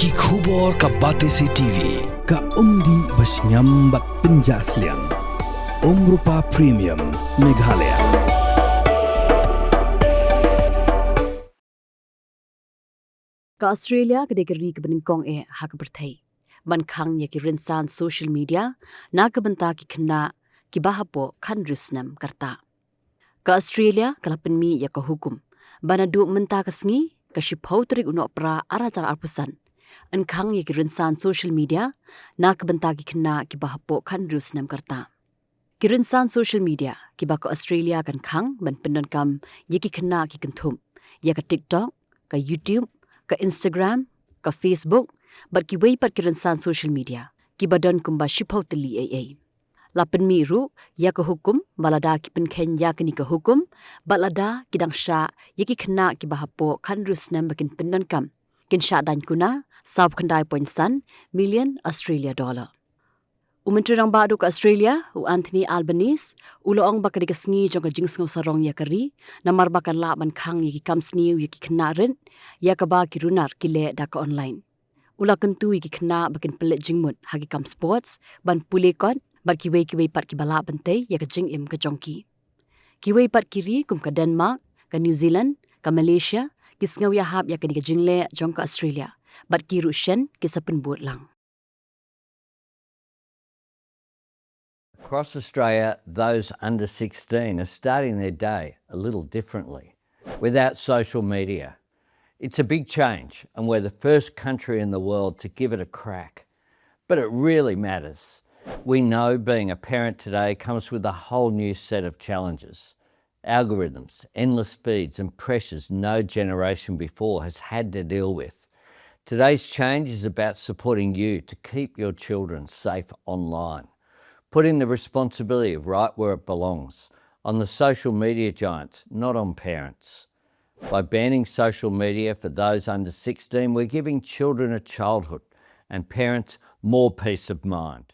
Ki khubor ka Batesi TV. Ka umdi basnyam bat penjaslian. Rupa Premium Meghalaya. Ka Australia kadegari ke Nyngkong hak berthai. Ban Khang ya ki Rynsan social media na ke benta ki Khynnah ki Hapoh Snem karta. Ka Australia kalapen mi ya ka hukum. Bana du menta ka sngi ka Hapoh trik uno pra arajar arpusan. An Khang ya ki Rynsan social media na ke benta ki Khynnah ki Hapoh Snem karta. Ki Rynsan social media ki ba ka Australia kan Khang ban pendan kam ya ki Khynnah ki kenthum. Ya ka TikTok, ka YouTube, ka Instagram, ka Facebook, bar ki way par ki Rynsan social media, ki badan kumba Hapoh tali AA. Lapen mi ru, ya ka hukum, balada ki penkhen ya ka ni ka hukum, balada ki dang sya, ya ki Khynnah ki Hapoh Snem bakin pendan kam, kin sya dan kuna, sab khandai $1 million Australia dollar. Umentri rang badu ke Australia, u Anthony Albanese, uloong baka di kasngi jong ka jingsngaw sarong ya kari, namar bakan la ban Khang ya ki kam sniu ya ki Khynnah rin, ya ka ba ki runar ki le da ka online. Ula kentu ya ki Khynnah bakin pelit jingmut hagi kam sports, ban pule kon, bar ki way pat ki bala bantay ya ka jing im ka jongki. Ki way pat kiri kum ka Denmark, ka New Zealand, ka Malaysia, ki sngaw ya hap ya ka di ka jingle jong ka Australia, bar ki ru shen ki sapen buat lang. Across Australia, those under 16 are starting their day a little differently, without social media. It's a big change, and we're the first country in the world to give it a crack. But it really matters. We know being a parent today comes with a whole new set of challenges. Algorithms, endless speeds and pressures no generation before has had to deal with. Today's change is about supporting you to keep your children safe online. Putting the responsibility right where it belongs, on the social media giants, not on parents. By banning social media for those under 16, we're giving children a childhood and parents more peace of mind.